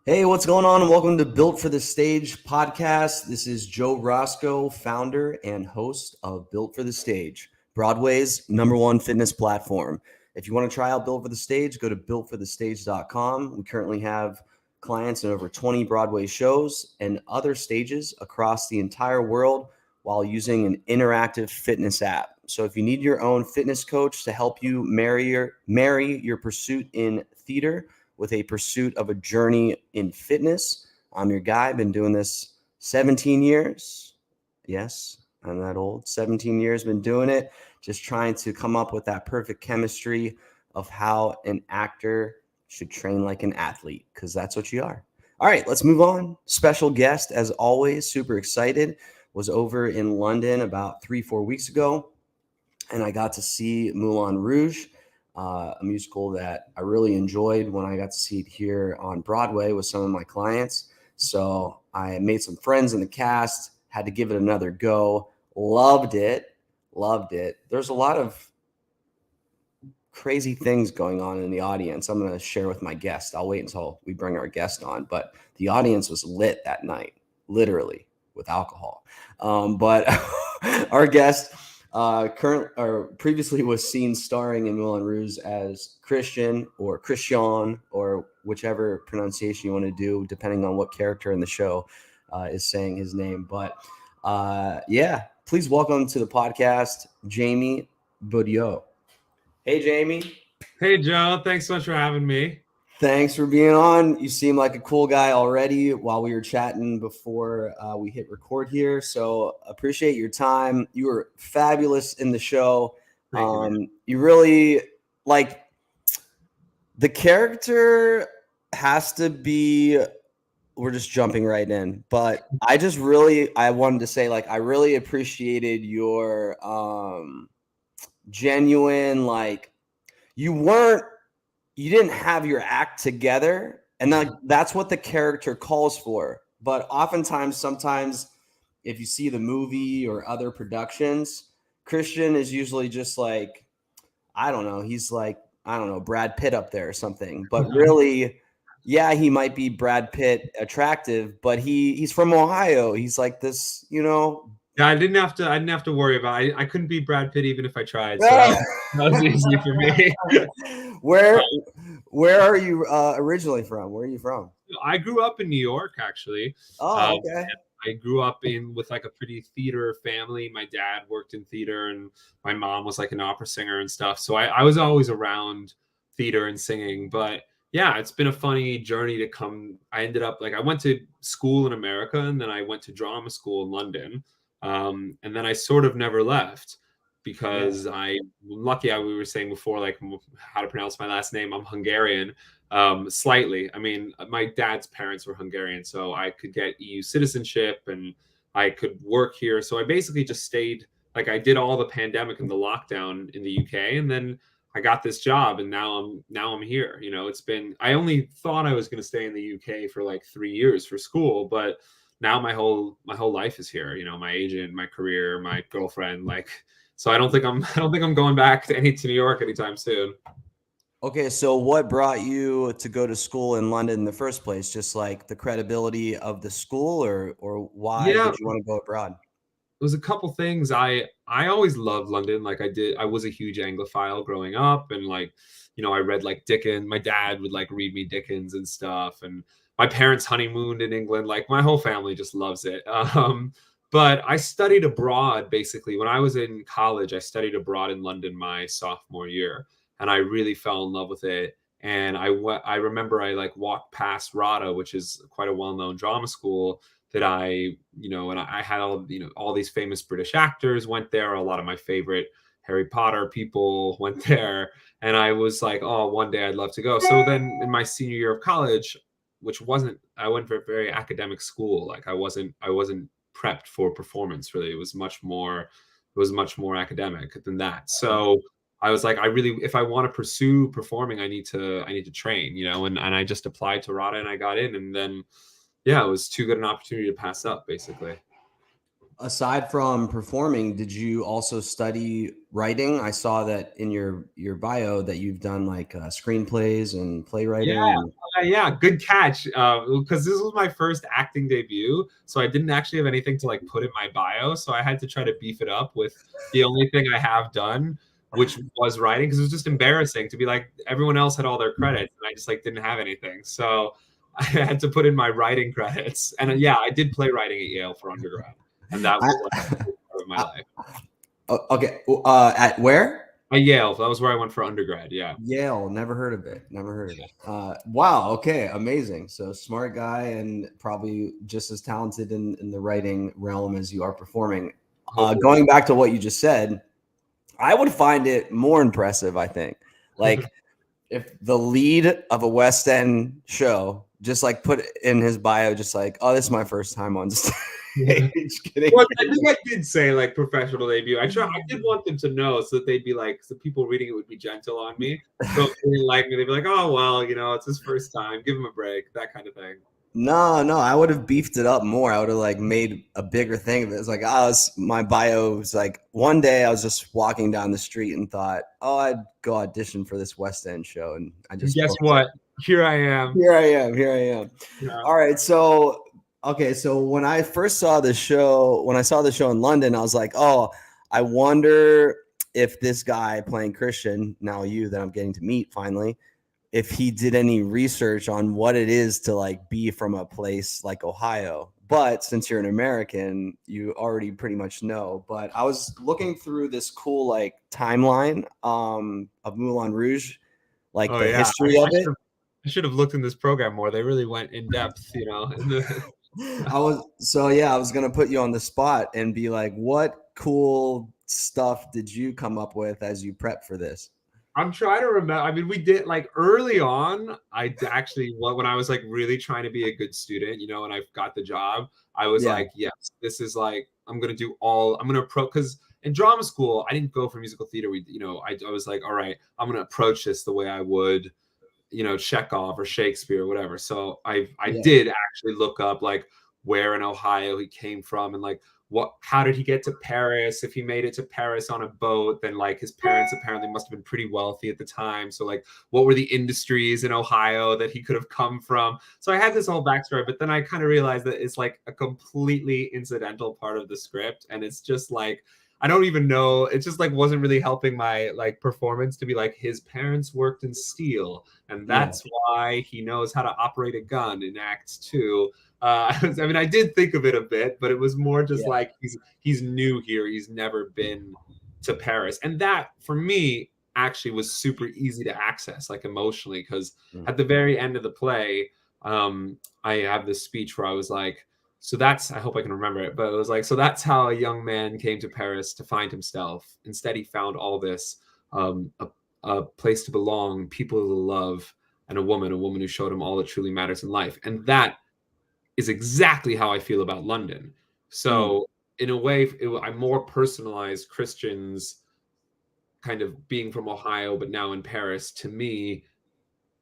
Hey, what's going on? And welcome to Built for the Stage podcast. This is Joe Roscoe, founder and host of Built for the Stage, Broadway's #1 fitness platform. If you want to try out Built for the Stage, go to builtforthestage.com. We currently have clients in over 20 Broadway shows and other stages across the entire world while using an interactive fitness app. So if you need your own fitness coach to help you marry your pursuit in theater with a pursuit of a journey in fitness, I'm your guy. Been doing this 17 years. Yes, I'm that old. 17 years, been doing it. Just trying to come up with that perfect chemistry of how an actor should train like an athlete, because that's what you are. All right, let's move on. Special guest, as always, super excited. Was over in London about 3-4 weeks ago, and I got to see Moulin Rouge, a musical that I really enjoyed when I got to see it here on Broadway with some of my clients. So I made some friends in the cast, had to give it another go. Loved it. There's a lot of crazy things going on in the audience. I'm going to share with my guest. I'll wait until we bring our guest on, but the audience was lit that night, literally with alcohol. But our guest previously was seen starring in Moulin Rouge as Christian or Christian, or whichever pronunciation you want to do, depending on what character in the show is saying his name. But please welcome to the podcast, Jamie Bogyo. Hey, Jamie. Hey, Joe. Thanks so much for having me. Thanks for being on. You seem like a cool guy already while we were chatting before we hit record here. So appreciate your time. You were fabulous in the show. You really, like, the character has to be, we're just jumping right in, but I wanted to say, like, I really appreciated your genuine, like, you didn't have your act together, and that's what the character calls for. But sometimes if you see the movie or other productions, Christian is usually just like, I don't know, he's like, I don't know, Brad Pitt up there or something. But really, yeah, he might be Brad Pitt attractive, but he's from Ohio. He's like this, Yeah, I didn't have to worry about it. I couldn't be Brad Pitt even if I tried. So that was easy for me. Where are you originally from? Where are you from? I grew up in New York, actually. Oh, okay. I grew up with like a pretty theater family. My dad worked in theater, and my mom was like an opera singer and stuff. So I was always around theater and singing. But yeah, it's been a funny journey to come. I ended up I went to school in America, and then I went to drama school in London. And then I sort of never left because we were saying before, like, how to pronounce my last name. I'm Hungarian, slightly. I mean, my dad's parents were Hungarian, so I could get EU citizenship and I could work here. So I basically just stayed, like, I did all the pandemic and the lockdown in the UK, and then I got this job, and now I'm here. I only thought I was going to stay in the UK for like 3 years for school, but now my whole life is here. My agent, my career, my girlfriend, like, so I don't think I'm going back to New York anytime soon. Okay, so what brought you to go to school in London in the first place? Just like the credibility of the school, or why did you want to go abroad? It was a couple things. I always loved London. Like, I was a huge Anglophile growing up, and like, I read like Dickens. My dad would like read me Dickens and stuff, and my parents honeymooned in England. Like, my whole family just loves it. But I studied abroad basically when I was in college. I studied abroad in London my sophomore year, and I really fell in love with it. And I remember I like walked past RADA, which is quite a well-known drama school that and I had all these famous British actors went there. A lot of my favorite Harry Potter people went there. And I was like, oh, one day I'd love to go. So then in my senior year of college, I went for a very academic school. Like, I wasn't prepped for performance, really. It was much more academic than that. So I was like, if I want to pursue performing, I need to train, and I just applied to RADA and I got in, and then, yeah, it was too good an opportunity to pass up, basically. Aside from performing, did you also study writing? I saw that in your bio that you've done like screenplays and playwriting. Yeah, Yeah, good catch. Because this was my first acting debut, so I didn't actually have anything to like put in my bio. So I had to try to beef it up with the only thing I have done, which was writing, because it was just embarrassing to be like everyone else had all their credits and I just like didn't have anything. So I had to put in my writing credits. And yeah, I did playwriting at Yale for undergrad, and that was like a big part of my life. Okay. At where? At Yale, that was where I went for undergrad. Yeah. Yale. Never heard of it. Never heard of it. Wow. Okay. Amazing. So smart guy and probably just as talented in the writing realm as you are performing. Going back to what you just said, I would find it more impressive, I think. Like if the lead of a West End show just like put in his bio, just like, oh, this is my first time on stage. Kidding. Well, I think I did say like professional debut. I did want them to know so that they'd be like, so people reading it would be gentle on me. So if they didn't like me, they'd be like, oh well, it's his first time. Give him a break, that kind of thing. No, I would have beefed it up more. I would have like made a bigger thing of it. It's like, my bio was like, one day I was just walking down the street and thought, oh, I'd go audition for this West End show, and I just guess what? Here I am. Here I am. Yeah. All right, so. Okay, so when I saw the show in London, I was like, oh, I wonder if this guy playing Christian, now you that I'm getting to meet finally, if he did any research on what it is to like be from a place like Ohio. But since you're an American, you already pretty much know. But I was looking through this cool like timeline of Moulin Rouge, like the history of it. I should have looked in this program more. They really went in depth, I was gonna put you on the spot and be like, what cool stuff did you come up with as you prep for this? I'm trying to remember. I mean, we did like early on. I actually, when I was like really trying to be a good student, and I got the job, I was like, yes, this is like, I'm going to approach, because in drama school, I didn't go for musical theater. I was like, all right, I'm going to approach this the way I would, Chekhov or Shakespeare or whatever. So I did actually look up like where in Ohio he came from and like how did he get to Paris? If he made it to Paris on a boat, then like his parents apparently must have been pretty wealthy at the time. So like what were the industries in Ohio that he could have come from? So I had this whole backstory, but then I kind of realized that it's like a completely incidental part of the script. And it's just like, I don't even know. It just like wasn't really helping my like performance to be like his parents worked in steel and that's why he knows how to operate a gun in Act 2. I mean, I did think of it a bit, but it was more just like he's new here. He's never been to Paris, and that for me actually was super easy to access, like emotionally, because at the very end of the play, I have this speech where I was like, so that's, I hope I can remember it, but it was like, so that's how a young man came to Paris to find himself. Instead, he found all this, a place to belong, people to love, and a woman who showed him all that truly matters in life. And that is exactly how I feel about London. So in a way, I more personalized Christians kind of being from Ohio, but now in Paris, to me,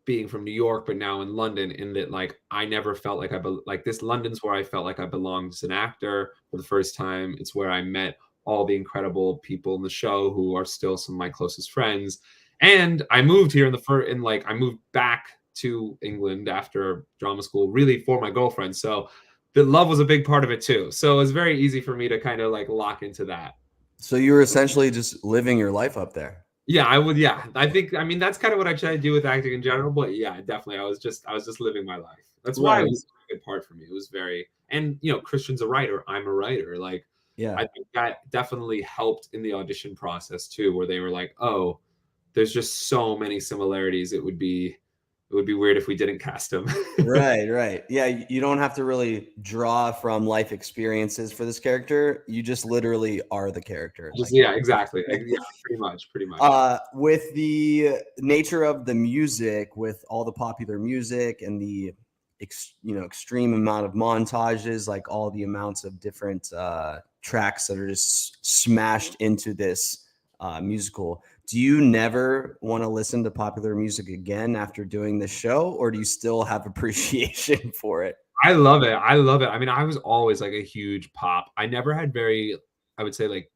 being from New York, but now in London, in that like I never felt like like this London's where I felt like I belonged as an actor for the first time. It's where I met all the incredible people in the show who are still some of my closest friends. And I moved here I moved back to England after drama school, really for my girlfriend. So the love was a big part of it too. So it was very easy for me to kind of like lock into that. So you were essentially just living your life up there. Yeah, I would. Yeah, I that's kind of what I try to do with acting in general. But yeah, definitely, I was just living my life. That's why it was a good part for me. It was very, and Christian's a writer. I'm a writer. Like, I think that definitely helped in the audition process too, where they were like, oh, there's just so many similarities. It would be weird if we didn't cast him. Right. Yeah, you don't have to really draw from life experiences for this character. You just literally are the character. Exactly. Yeah, pretty much. With the nature of the music, with all the popular music and the extreme amount of montages, like all the amounts of different tracks that are just smashed into this musical. Do you never want to listen to popular music again after doing this show, or do you still have appreciation for it? I love it. I mean, I was always like a huge pop. I never had very, I would say, like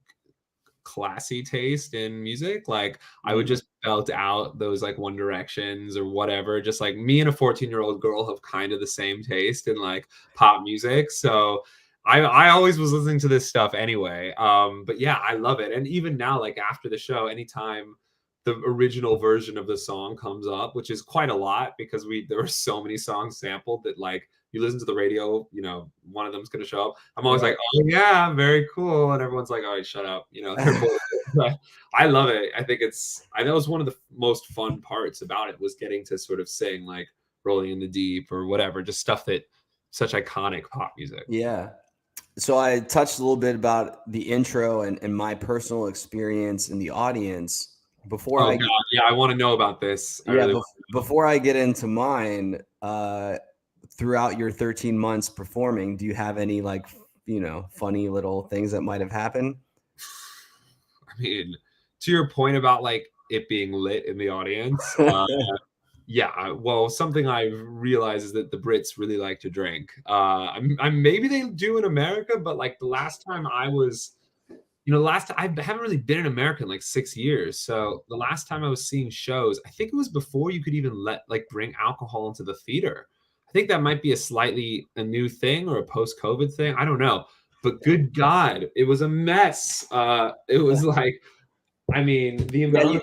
classy taste in music. Like I would Mhm. just belt out those like One Directions or whatever. Just like me and a 14-year-old girl have kind of the same taste in like pop music. So I always was listening to this stuff anyway. But yeah, I love it. And even now, like after the show, anytime the original version of the song comes up, which is quite a lot because there were so many songs sampled that like you listen to the radio, you know, one of them's gonna show up. I'm always Right. like, oh yeah, very cool. And everyone's like, all right, shut up. You know, they're bored. But I love it. That was one of the most fun parts about it was getting to sort of sing like Rolling in the Deep or whatever, just stuff that such iconic pop music. Yeah. So I touched a little bit about the intro and my personal experience in the audience before Oh I God, yeah, I want to know about this. I yeah, really want to know. before I get into mine, throughout your 13 months performing, do you have any like, funny little things that might have happened? I mean, to your point about like it being lit in the audience, yeah, well, something I've realized is that the Brits really like to drink. Maybe they do in America, but like the last time I was, last I haven't really been in America in like 6 years. So the last time I was seeing shows, I think it was before you could even bring alcohol into the theater. I think that might be a new thing or a post-COVID thing. I don't know. But good God, it was a mess. It was like, I mean, the Yeah, amount of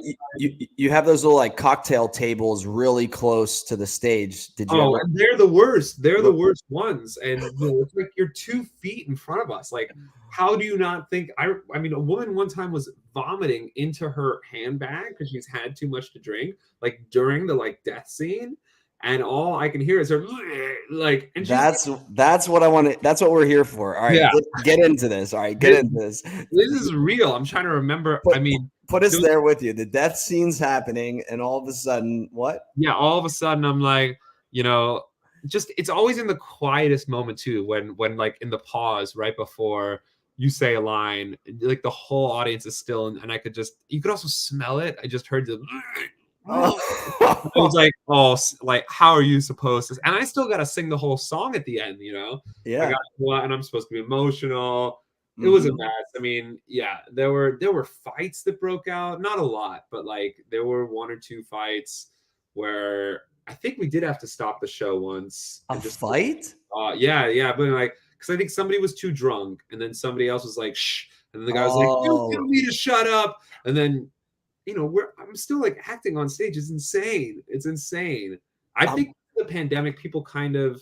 you have those little like cocktail tables really close to the stage. Did you Oh, ever? and they're the worst. They're the worst ones. And it's like you're 2 feet in front of us. Like, how do you not think? I mean, a woman one time was vomiting into her handbag because she's had too much to drink, like during the like death scene, and all I can hear is her like, and she's That's what I want to. That's what we're here for. All right, yeah. get into this. All right, get This, into this. this is real. I'm trying to remember. Put I mean, put us there was there with you. The death scene's happening, and all of a sudden, what? yeah, all of a sudden I'm like, just it's always in the quietest moment too, when like in the pause right before you say a line, like the whole audience is still and I could just you could also smell it. I just heard the I was Oh, like, oh, like how are you supposed to? And I still got to sing the whole song at the end, I yeah. got what, and I'm supposed to be emotional. It was a Hmm. mess. I mean, yeah, there were fights that broke out, not a lot, but like there were one or two fights where I think we did have to stop the show once A and just fight? yeah, but like because I think somebody was too drunk, and then somebody else was like shh, and then the guy was like, you tell Oh, me to shut up, and then I'm still like acting on stage. It's insane. It's insane. I I'm, think the pandemic, people kind of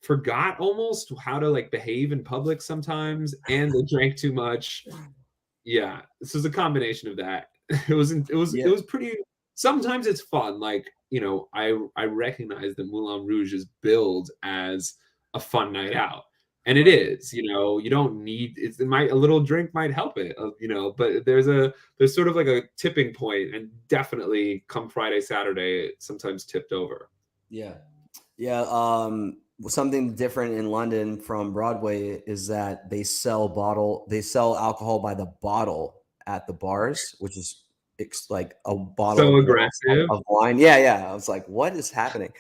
forgot almost how to like behave in public sometimes, and they drank too much. Yeah, this was a combination of that. It yeah, was pretty. Sometimes it's fun. Like I recognize that Moulin Rouge is billed as a fun night out, and it is. You don't need it might a little drink might help it. But there's sort of like a tipping point, and definitely come Friday Saturday, it sometimes tipped over. yeah, yeah. Something different in London from Broadway is that they sell alcohol by the bottle at the bars, which is like a bottle So of, aggressive of wine. Yeah, yeah. I was like, what is happening?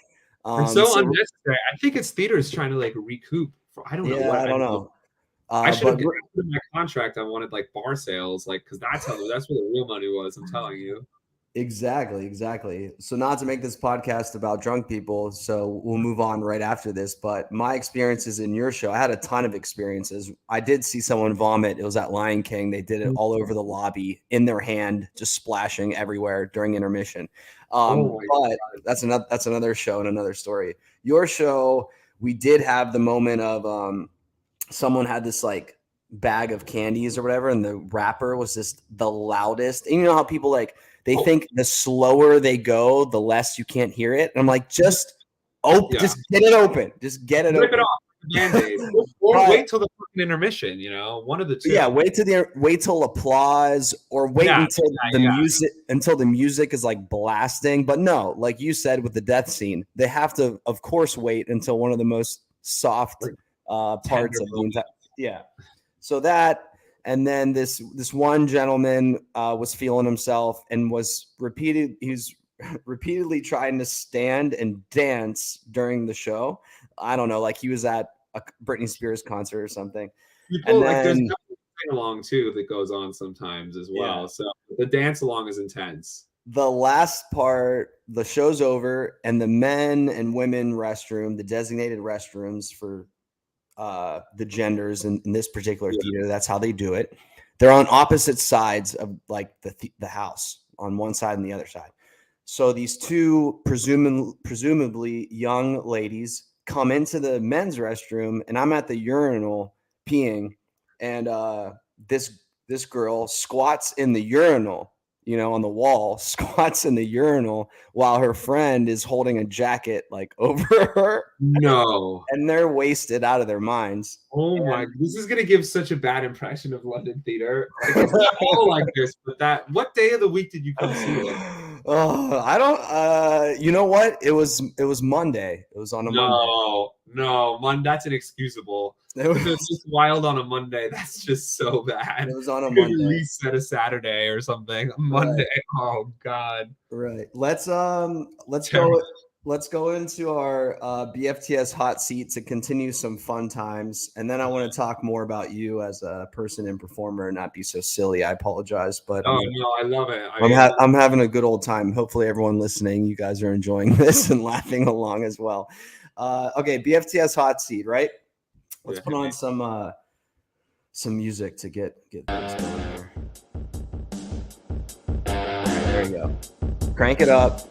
and so So unnecessary. I think it's theaters trying to like recoup. I don't know yeah, what I I don't don't know. know. I should have But put in my contract. I wanted like bar sales, like because that's where the real money was. I'm telling you. exactly, exactly. So not to make this podcast about drunk people, so we'll move on right after this. But my experiences in your show, I had a ton of experiences. I did see someone vomit. It was at Lion King. They did it all over the lobby in their hand, just splashing everywhere during intermission. Oh my But that's another show and another story. Your show, we did have the moment of someone had this like bag of candies or whatever, and the wrapper was just the loudest. And you know how people like they oh think the slower they go, the less you can't hear it. And I'm like, yeah, just get it open, just get it rip it open. off, Band-Aid, or But wait till the fucking intermission. One of the yeah, two. wait till applause, or wait Yeah, until the music is like blasting. But no, like you said with the death scene, they have to, of course, wait until one of the most soft like parts tender of the moment. entire. Yeah. So that, and then this one gentleman was feeling himself and he's repeatedly trying to stand and dance during the show. I don't know, like he was at a Britney Spears concert or something. And People like there's then sing along too that goes on sometimes as well. Yeah. So the dance along is intense. The last part, the show's over, and the men and women restroom, the designated restrooms for the genders in this particular Yeah. theater, that's how they do it. They're on opposite sides of like the house, on one side and the other side. So these two presumably young ladies come into the men's restroom, and I'm at the urinal peeing, and this girl squats in the urinal, on the wall, squats in the urinal while her friend is holding a jacket like over her, No. and they're wasted out of their minds. Oh my! This is gonna give such a bad impression of London theater. Like, it's not all like this, but what day of the week did you come see it? Oh, I don't. You know what? It was Monday. It was on a Monday. No, that's inexcusable. It If it's just wild on a Monday, that's just so bad. It was on a You could at Monday. least set a Saturday or something. Monday. Right. Oh God. Right. Let's go. Let's go into our BFTS hot seat to continue some fun times, and then I want to talk more about you as a person and performer, and not be so silly. I apologize, but no, I love it. I'm having a good old time. Hopefully, everyone listening, you guys are enjoying this and laughing along as well. Okay, BFTS hot seat, right? Let's put on some music to get things going here. There you go. Crank it up.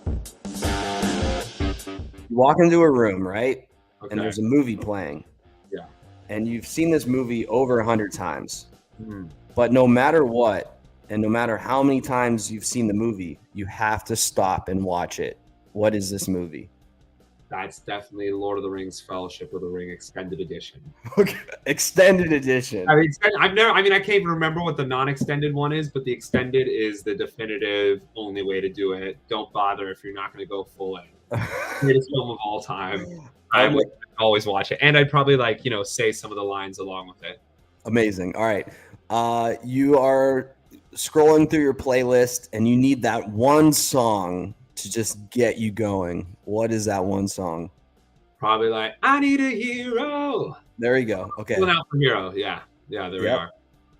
You walk into a room, right? Okay. And there's a movie playing. Yeah. And you've seen this movie over 100 times. Mm. But no matter what, and no matter how many times you've seen the movie, you have to stop and watch it. What is this movie? That's definitely Lord of the Rings Fellowship of the Ring Extended Edition. Okay. Extended Edition. I can't even remember what the non-extended one is, but the extended is the definitive only way to do it. Don't bother if you're not going to go full in. Greatest film of all time. I would always watch it, and I'd probably say some of the lines along with it. Amazing. All right, you are scrolling through your playlist, and you need that one song to just get you going. What is that one song? Probably like I Need a Hero. There you go. Okay. Pulling out for Hero. Yeah. There we are.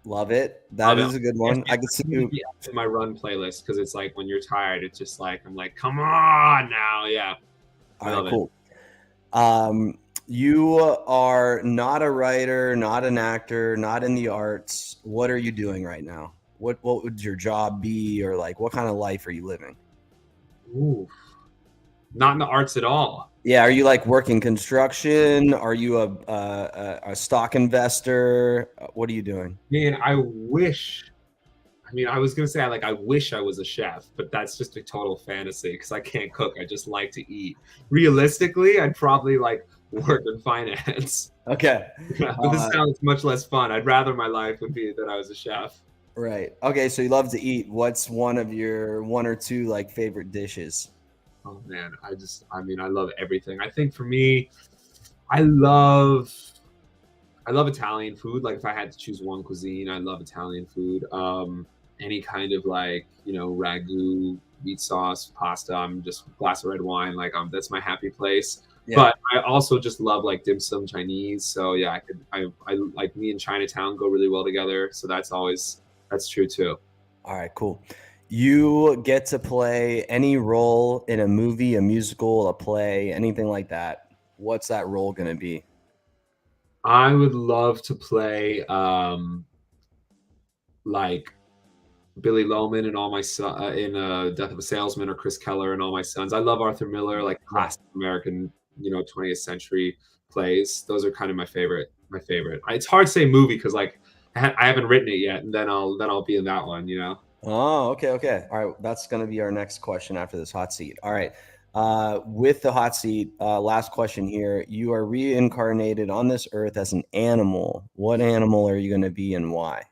Love it. That is a good one. I can see you in my run playlist because it's like when you're tired, it's just like I'm like, come on now, yeah. All right, cool. You are not a writer, not an actor, not in the arts. What are you doing right now? What would your job be, or like what kind of life are you living? Ooh, not in the arts at all. Yeah, are you like working construction? Are you a stock investor? What are you doing? Man, I wish. I was gonna say I wish I was a chef, but that's just a total fantasy because I can't cook. I just like to eat. Realistically, I'd probably work in finance. Okay, but this sounds much less fun. I'd rather my life would be that I was a chef. Right. Okay, so you love to eat. What's one of your one or two favorite dishes? Oh man, I love everything. I think for me, I love Italian food. Like if I had to choose one cuisine, I love Italian food. Any kind of ragu, meat sauce, pasta. I'm just a glass of red wine. That's my happy place. Yeah. But I also just love dim sum Chinese. So yeah, I like me and Chinatown go really well together. So that's true too. All right, cool. You get to play any role in a movie, a musical, a play, anything like that. What's that role going to be? I would love to play Billy Loman and all my in Death of a Salesman, or Chris Keller and All My Sons. I love Arthur Miller, classic American, 20th century plays. Those are kind of my favorite. It's hard to say movie because I haven't written it yet, and then I'll be in that one. Oh, okay. All right, that's going to be our next question after this hot seat. All right. With the hot seat, last question here. You are reincarnated on this earth as an animal. What animal are you going to be and why?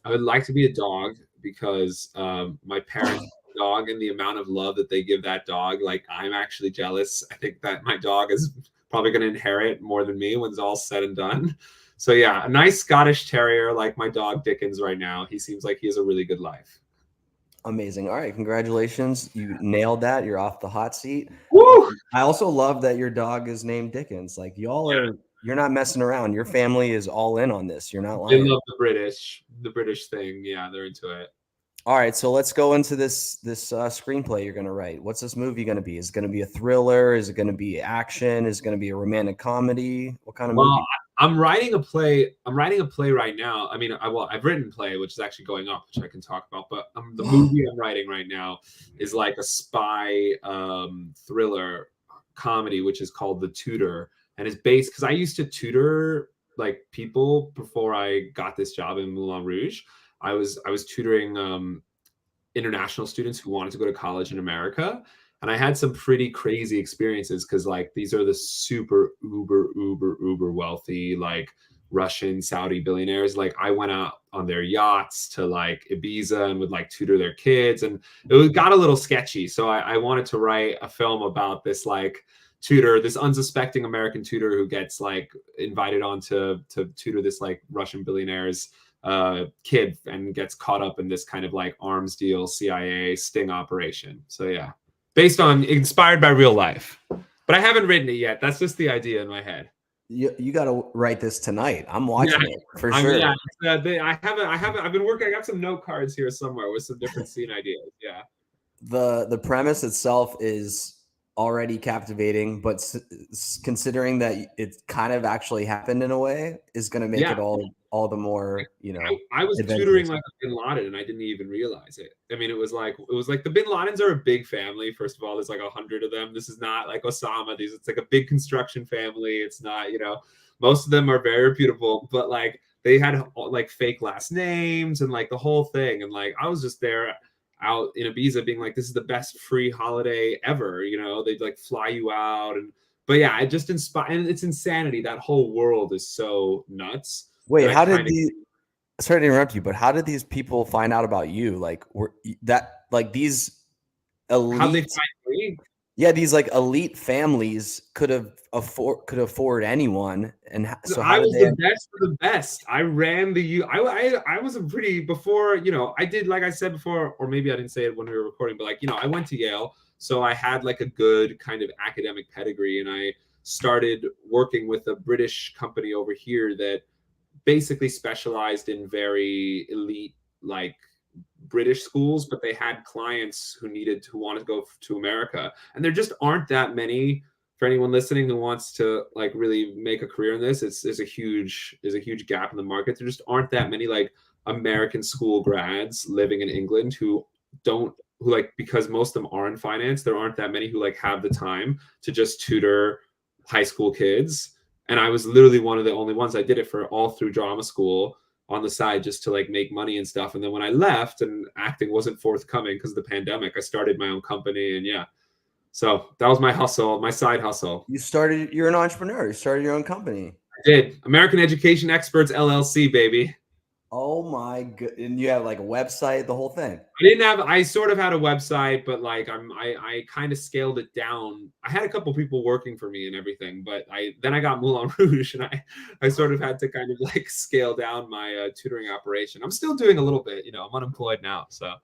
I would like to be a dog because my parents have a dog, and the amount of love that they give that dog, I'm actually jealous. I think that my dog is probably going to inherit more than me when it's all said and done. So yeah, a nice Scottish Terrier like my dog Dickens right now. He seems like he has a really good life. Amazing. All right. Congratulations. You nailed that. You're off the hot seat. Woo! I also love that your dog is named Dickens. Y'all you're not messing around. Your family is all in on this. You're not They lying. love the British thing. Yeah, they're into it. All right, so let's go into this screenplay you're going to write. What's this movie going to be? Is it going to be a thriller? Is it going to be action? Is it going to be a romantic comedy? What kind of Well, movie? I'm writing a play. I'm writing a play right now. I mean, I've written a play, which is actually going up, which I can talk about. But the movie I'm writing right now is like a spy thriller comedy, which is called The Tutor, and it's based because I used to tutor like people before I got this job in Moulin Rouge. I was tutoring international students who wanted to go to college in America. And I had some pretty crazy experiences because like these are the super uber wealthy like Russian Saudi billionaires. Like I went out on their yachts to like Ibiza and would like tutor their kids, and got a little sketchy. So I wanted to write a film about this like tutor, this unsuspecting American tutor who gets like invited on to tutor this like Russian billionaire's kid and gets caught up in this kind of like arms deal, CIA sting operation. So yeah, inspired by real life, but I haven't written it yet. That's just the idea in my head. You got to write this tonight. I'm watching it for sure. Yeah, I've been working. I got some note cards here somewhere with some different scene ideas. Yeah. The premise itself is already captivating, but considering that it kind of actually happened in a way, is going to make it all the more, I was tutoring like a Bin Laden and I didn't even realize it. I mean, it was like the Bin Ladens are a big family. First of all, there's like 100 of them. This is not like Osama. It's like a big construction family. It's not, most of them are very reputable, but like they had like fake last names and like the whole thing. And like I was just there out in Ibiza being like, this is the best free holiday ever. They'd like fly you out. But yeah, it just inspired, and it's insanity. That whole world is so nuts. Wait, sorry to interrupt you, but how did these people find out about you? Like these elite, how they find me? Yeah, these like elite families could afford anyone, and so I was the best of the best. I ran I was a pretty before I did, like I said before, or maybe I didn't say it when we were recording, but like I went to Yale, so I had like a good kind of academic pedigree, and I started working with a British company over here that basically specialized in very elite like British schools, but they had clients who wanted to go to America. And there just aren't that many. For anyone listening who wants to like really make a career in this, there's a huge gap in the market. There just aren't that many like American school grads living in England who like, because most of them are in finance, there aren't that many who like have the time to just tutor high school kids. And I was literally one of the only ones. I did it for all through drama school on the side just to like make money and stuff. And then when I left and acting wasn't forthcoming because of the pandemic, I started my own company, and yeah. So that was my hustle, my side hustle. You're an entrepreneur. You started your own company. I did. American Education Experts LLC, baby. Oh my god! And you have like a website, the whole thing. I sort of had a website, but like I kind of scaled it down. I had a couple people working for me and everything, but then I got Moulin Rouge, and I sort of had to kind of like scale down my tutoring operation. I'm still doing a little bit, I'm unemployed now, so.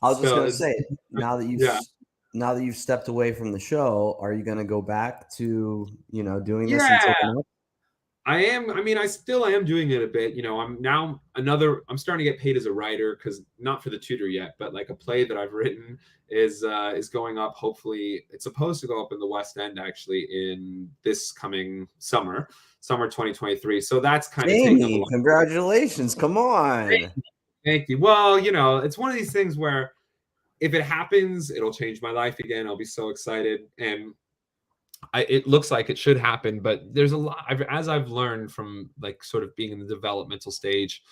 I was just gonna say, now that you've stepped away from the show, are you gonna go back to doing this? Yeah. I am. I mean, I still am doing it a bit. I'm starting to get paid as a writer, because not for the tutor yet, but like a play that I've written is going up. Hopefully, it's supposed to go up in the West End actually in this coming summer 2023. So that's kind of taking a lot. Congratulations! Come on. Thank you. Well, it's one of these things where if it happens, it'll change my life again. I'll be so excited, and it looks like it should happen, but there's a lot, as I've learned from like sort of being in the developmental stage,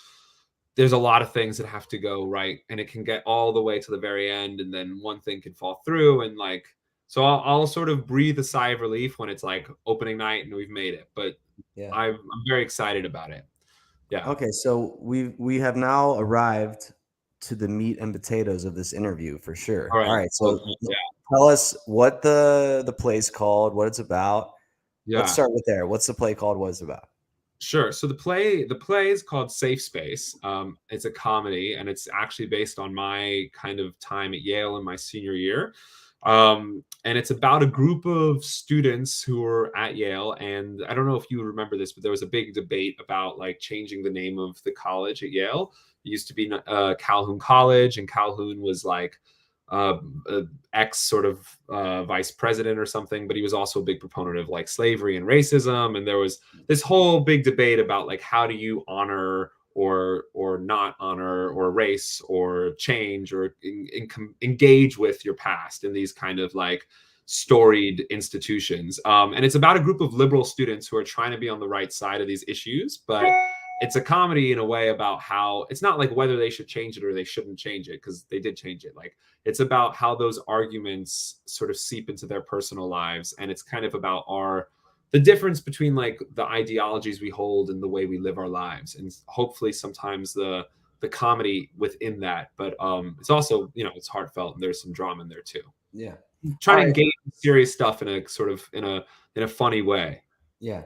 there's a lot of things that have to go right, and it can get all the way to the very end, and then one thing can fall through, and like, so I'll sort of breathe a sigh of relief when it's like opening night and we've made it, but yeah, I'm very excited about it. Yeah. Okay, so we have now arrived to the meat and potatoes of this interview for sure. All right, so tell us what the play's called, what it's about. Yeah. Let's start with there. What's the play called? What it's about? Sure. So the play is called Safe Space. It's a comedy, and it's actually based on my kind of time at Yale in my senior year. And it's about a group of students who are at Yale. And I don't know if you remember this, but there was a big debate about like changing the name of the college at Yale. It used to be Calhoun College, and Calhoun was like ex sort of vice president or something, but he was also a big proponent of like slavery and racism. And there was this whole big debate about like how do you honor or not honor or erase or change or engage with your past in these kind of like storied institutions. And it's about a group of liberal students who are trying to be on the right side of these issues, but it's a comedy in a way about how it's not like whether they should change it or they shouldn't change it, because they did change it. Like it's about how those arguments sort of seep into their personal lives, and it's kind of about the difference between like the ideologies we hold and the way we live our lives, and hopefully sometimes the comedy within that. But it's also, you know, it's heartfelt and there's some drama in there too. Yeah. Trying to engage in serious stuff in a sort of in a funny way. Yeah.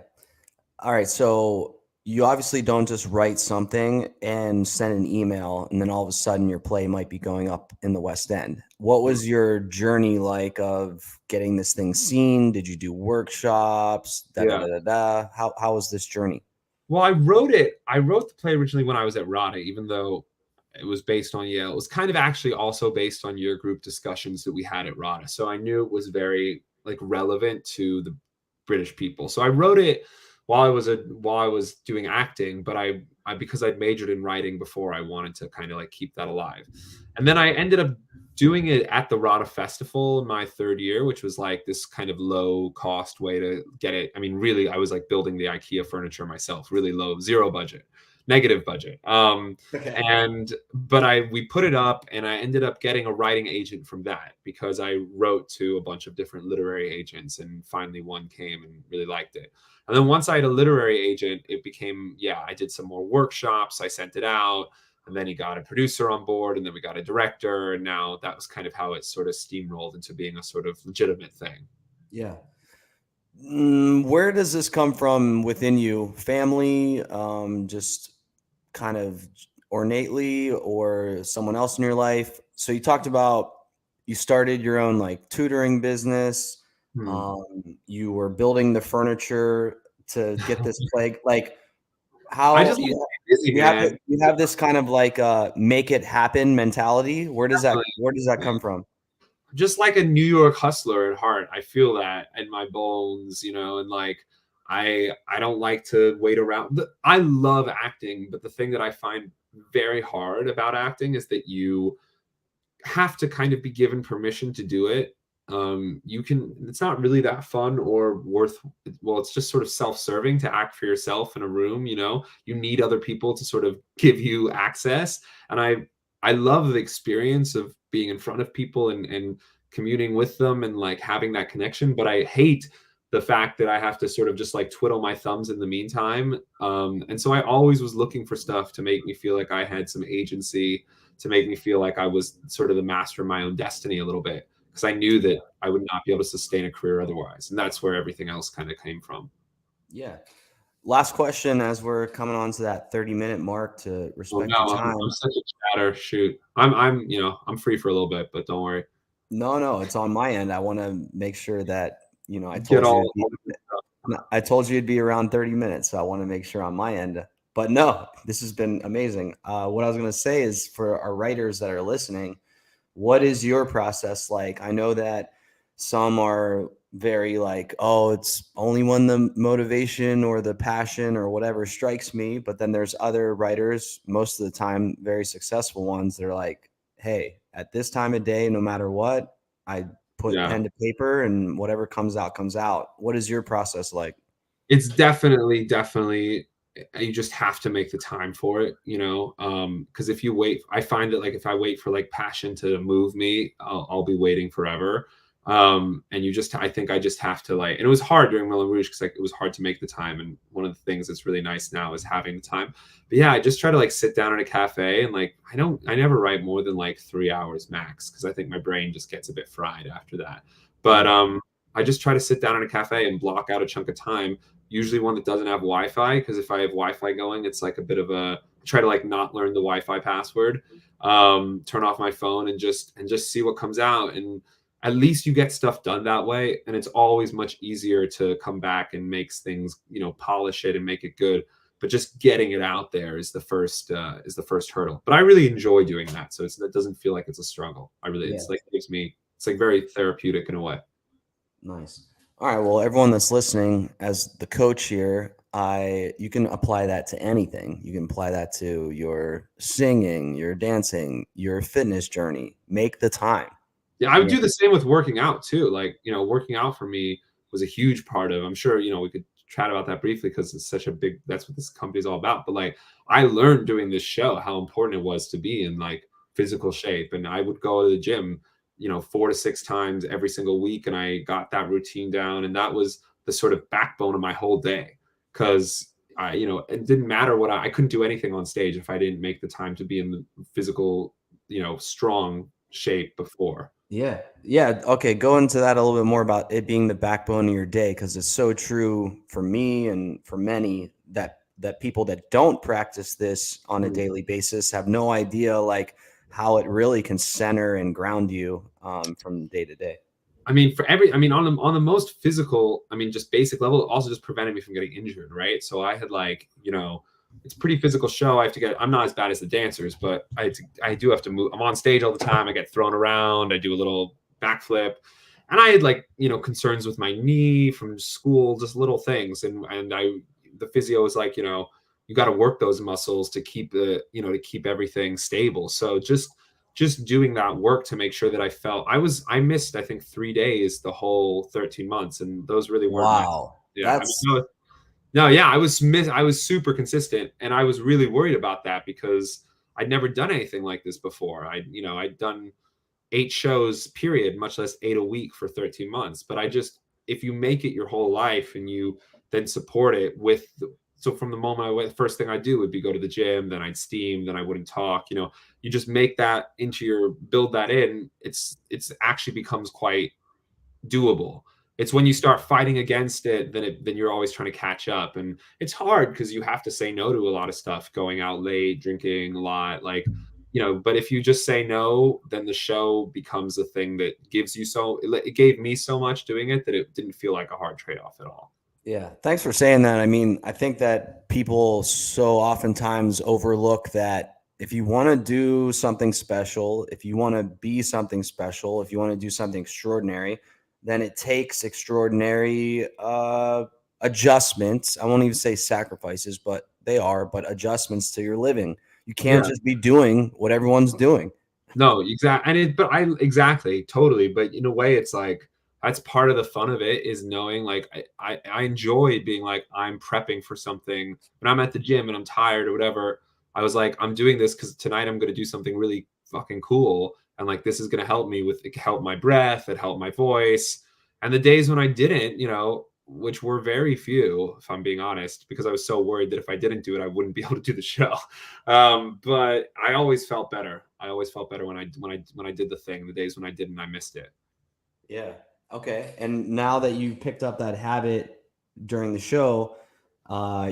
All right. So you obviously don't just write something and send an email and then all of a sudden your play might be going up in the West End. What was your journey like of getting this thing seen? Did you do workshops? How was this journey? Well, I wrote the play originally when I was at RADA, even though it was based on Yale. It was kind of actually also based on your group discussions that we had at RADA. So I knew it was very like relevant to the British people. So I wrote it while I was doing acting, but I because I'd majored in writing before, I wanted to kind of like keep that alive. And then I ended up doing it at the RADA Festival in my third year, which was like this kind of low cost way to get it. I mean, really, I was like building the IKEA furniture myself, really low, zero budget, negative budget. Okay. But we put it up, and I ended up getting a writing agent from that because I wrote to a bunch of different literary agents, and finally one came and really liked it. And then once I had a literary agent, it became, I did some more workshops, I sent it out, and then he got a producer on board, and then we got a director, and now that was kind of how it sort of steamrolled into being a sort of legitimate thing. Yeah. Where does this come from within you? Family, just kind of ornately, or someone else in your life? So you talked about you started your own like tutoring business. You were building the furniture to get this play. Like I how just like busy, man. you have this kind of like make it happen mentality. Where does that Definitely. come from? Just like a New York hustler at heart. I feel that in my bones, you know, and like I don't like to wait around. I love acting, but the thing that I find very hard about acting is that you have to kind of be given permission to do it. It's not really that fun or it's just sort of self-serving to act for yourself in a room, you know. You need other people to sort of give you access. And I love the experience of being in front of people and communing with them and like having that connection. But I hate the fact that I have to sort of just like twiddle my thumbs in the meantime. And so I always was looking for stuff to make me feel like I had some agency, to make me feel like I was sort of the master of my own destiny a little bit, because I knew that I would not be able to sustain a career otherwise. And that's where everything else kind of came from. Yeah. Last question as we're coming on to that 30-minute mark to respect your time. I'm such a chatter. Shoot. I'm free for a little bit, but don't worry. No, it's on my end. I want to make sure that, I Get told all I told you it'd be around 30 minutes. So I want to make sure on my end. But no, this has been amazing. What I was going to say is, for our writers that are listening, what is your process like? I know that some are very like, oh, it's only when the motivation or the passion or whatever strikes me. But then there's other writers, most of the time very successful ones, that are like, hey, at this time of day, no matter what, I put pen to paper and whatever comes out, comes out. What is your process like? It's definitely you just have to make the time for it, you know. Because if you wait, I find that like if I wait for like passion to move me, I'll be waiting forever. And I think I just have to like, and it was hard during Moulin Rouge because like it was hard to make the time. And one of the things that's really nice now is having the time. But yeah, I just try to like sit down in a cafe, and like I never write more than like 3 hours max, because I think my brain just gets a bit fried after that. But I just try to sit down in a cafe and block out a chunk of time, usually one that doesn't have Wi-Fi, because if I have Wi-Fi going, it's like a bit of a try to like not learn the Wi-Fi password, turn off my phone and just see what comes out. And at least you get stuff done that way, and it's always much easier to come back and makes things, polish it and make it good. But just getting it out there is the first hurdle. But I really enjoy doing that, so it doesn't feel like it's a struggle. Yeah. It's like it's like very therapeutic in a way. Nice. All right. Well, everyone that's listening, as the coach here, you can apply that to anything. You can apply that to your singing, your dancing, your fitness journey. Make the time. Yeah, I would do the same with working out too. Like, working out for me was a huge part of, I'm sure, we could chat about that briefly because it's such a big, that's what this company is all about. But like, I learned doing this show how important it was to be in like physical shape. And I would go to the gym, 4 to 6 times every single week. And I got that routine down. And that was the sort of backbone of my whole day. Cause it didn't matter I couldn't do anything on stage if I didn't make the time to be in the physical, strong shape before. Yeah. Yeah. Okay. Go into that a little bit more about it being the backbone of your day, because it's so true for me and for many that people that don't practice this on a daily basis have no idea like how it really can center and ground you from day to day. I mean, on the most physical, just basic level, it also just prevented me from getting injured, right? So I had like, it's a pretty physical show. I'm not as bad as the dancers, but I do have to move. I'm on stage all the time. I get thrown around. I do a little backflip, and I had like, concerns with my knee from school, just little things. And the physio was like, you got to work those muscles to keep to keep everything stable. So just doing that work to make sure that I missed, I think 3 days, the whole 13 months. And those really weren't no, yeah, I was super consistent, and I was really worried about that because I'd never done anything like this before. I'd done 8 shows period, much less 8 a week for 13 months. But if you make it your whole life and you then support it so from the moment I went, the first thing I'd do would be go to the gym, then I'd steam, then I wouldn't talk. You just make that build that in. It's actually becomes quite doable. It's when you start fighting against it, then you're always trying to catch up. And it's hard because you have to say no to a lot of stuff, going out late, drinking a lot, like, but if you just say no, then the show becomes a thing that it gave me so much doing it that it didn't feel like a hard trade-off at all. Yeah. Thanks for saying that. I mean, I think that people so oftentimes overlook that if you want to do something special, if you want to be something special, if you want to do something extraordinary, then it takes extraordinary adjustments. I won't even say sacrifices, but adjustments to your living. You can't just be doing what everyone's doing. No, exactly. Exactly, totally. But in a way, it's like, that's part of the fun of it, is knowing like I enjoy being like, I'm prepping for something when I'm at the gym and I'm tired or whatever. I was like, I'm doing this because tonight I'm going to do something really fucking cool. And like, this is going to help me it helped my breath, it helped my voice. And the days when I didn't, which were very few, if I'm being honest, because I was so worried that if I didn't do it, I wouldn't be able to do the show. But I always felt better. I always felt better when I did the thing. The days when I didn't, I missed it. Yeah. Okay. And now that you picked up that habit during the show,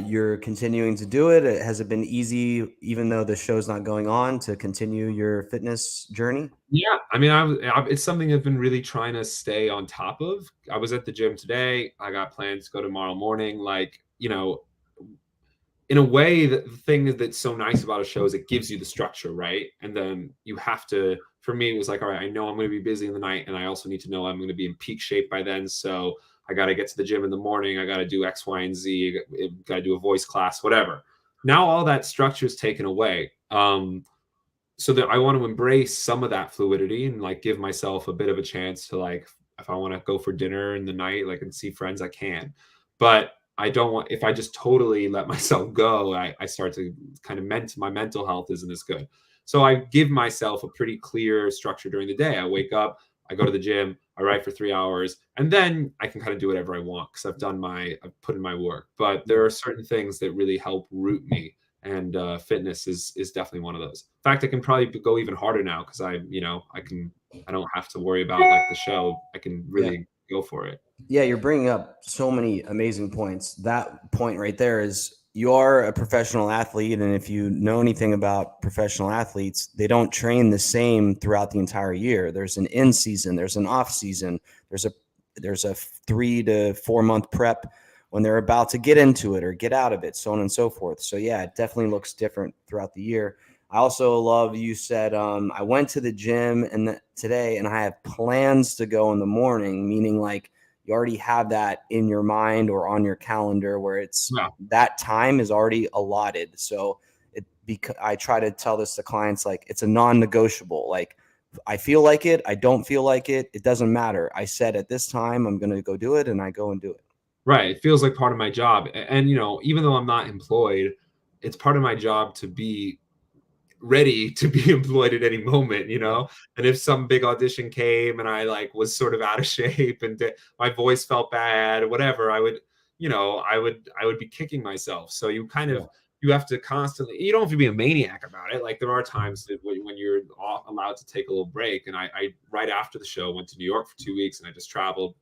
you're continuing to do it. Has it been easy, even though the show's not going on, to continue your fitness journey? Yeah. I mean, it's something I've been really trying to stay on top of. I was at the gym today. I got plans to go tomorrow morning. Like, in a way, the thing that's so nice about a show is it gives you the structure, right? And then you have to, for me, it was like, all right, I know I'm going to be busy in the night, and I also need to know I'm going to be in peak shape by then. So I got to get to the gym in the morning. I got to do X, Y, and Z. Got to do a voice class, whatever. Now all that structure is taken away. So that I want to embrace some of that fluidity and like give myself a bit of a chance to, like, if I want to go for dinner in the night, like, and see friends, I can. But I don't want, if I just totally let myself go, I start to kind of my mental health isn't as good. So I give myself a pretty clear structure during the day. I wake up, I go to the gym, I write for 3 hours, and then I can kind of do whatever I want because I've put in my work. But there are certain things that really help root me, and fitness is definitely one of those. In fact, I can probably go even harder now because I don't have to worry about like the show. I can really go for it. Yeah, you're bringing up so many amazing points. That point right there is you are a professional athlete, and if you know anything about professional athletes, they don't train the same throughout the entire year. There's an in season, there's an off season, there's a 3 to 4 month prep when they're about to get into it or get out of it, so on and so forth. So yeah, it definitely looks different throughout the year. I also love you said I went to the gym today and I have plans to go in the morning, meaning like you already have that in your mind or on your calendar where it's Yeah. that time is already allotted. So I try to tell this to clients, like it's a non-negotiable. Like I feel like it, I don't feel like it, it doesn't matter. I said at this time I'm going to go do it, and I go and do it. Right. It feels like part of my job. And, even though I'm not employed, it's part of my job to be ready to be employed at any moment, and if some big audition came and I like was sort of out of shape and my voice felt bad or whatever, I would be kicking myself. So you kind of, you have to constantly, you don't have to be a maniac about it. Like there are times that when you're allowed to take a little break. And I right after the show went to New York for 2 weeks and I just traveled.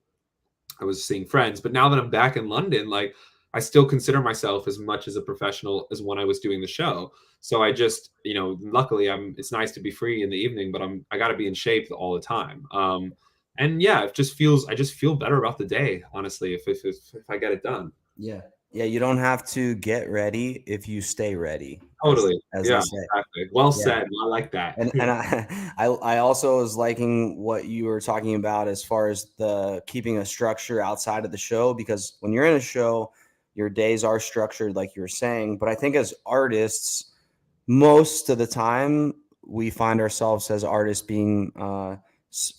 I was seeing friends, but now that I'm back in London, like I still consider myself as much as a professional as when I was doing the show. So I just, luckily it's nice to be free in the evening, but I got to be in shape all the time. And yeah, I just feel better about the day, honestly, if I get it done. Yeah. Yeah. You don't have to get ready if you stay ready, Totally. as Yeah, they say. exactly. Well Yeah. said. I like that. And I also was liking what you were talking about as far as the keeping a structure outside of the show, because when you're in a show, your days are structured, like you were saying. But I think as artists, most of the time, we find ourselves as artists being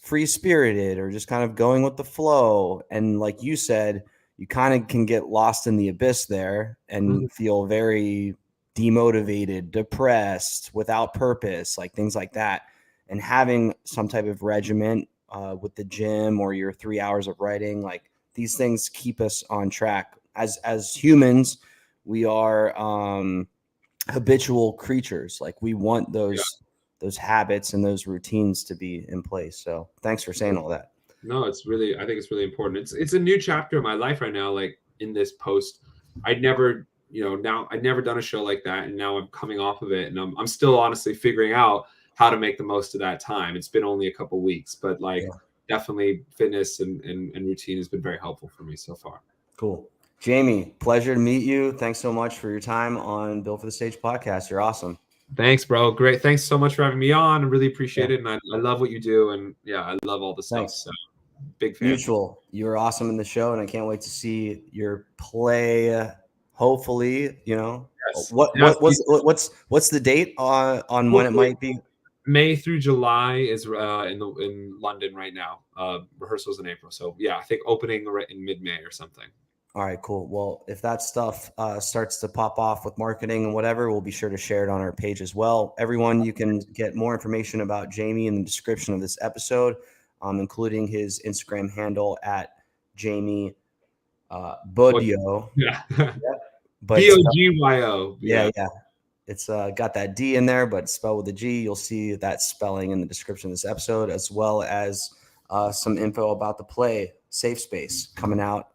free spirited or just kind of going with the flow. And like you said, you kind of can get lost in the abyss there and feel very demotivated, depressed, without purpose, like things like that. And having some type of regiment with the gym or your 3 hours of writing, like these things keep us on track. As humans, we are habitual creatures. Like we want those habits and those routines to be in place. So thanks for saying all that. No, I think it's really important. It's a new chapter in my life right now. Like in this post, I'd never, now I'd never done a show like that. And now I'm coming off of it and I'm still honestly figuring out how to make the most of that time. It's been only a couple weeks, but like definitely fitness and routine has been very helpful for me so far. Cool. Jamie, pleasure to meet you. Thanks so much for your time on Built for the Stage podcast. You're awesome. Thanks, bro. Great. Thanks so much for having me on. I really appreciate it. And I love what you do. And yeah, I love all the stuff. So big fan. Mutual. You were awesome in the show, and I can't wait to see your play. Hopefully, Yes. What's the date on when it might be? May through July is in London right now. Rehearsals in April. So yeah, I think opening right in mid-May or something. All right, cool. Well, if that stuff starts to pop off with marketing and whatever, we'll be sure to share it on our page as well. Everyone, you can get more information about Jamie in the description of this episode, including his Instagram handle at Jamie Bogyo. Yeah. Bogyo. Yeah. It's got that D in there, but it's spelled with a G. You'll see that spelling in the description of this episode, as well as some info about the play Safe Space coming out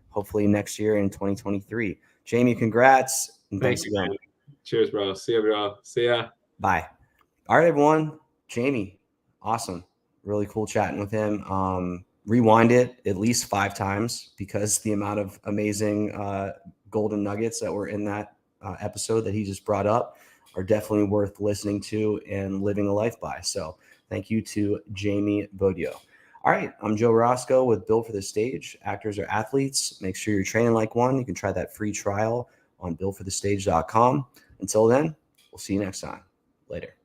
hopefully next year in 2023. Jamie, congrats. And thanks again. Man. Cheers, bro. See ya, bro. See ya. Bye. All right, everyone. Jamie, awesome. Really cool chatting with him. Rewind it at least 5 times because the amount of amazing golden nuggets that were in that episode that he just brought up are definitely worth listening to and living a life by. So thank you to Jamie Bogyo. All right, I'm Joe Roscoe with Built for the Stage. Actors are athletes. Make sure you're training like one. You can try that free trial on builtforthestage.com. Until then, we'll see you next time. Later.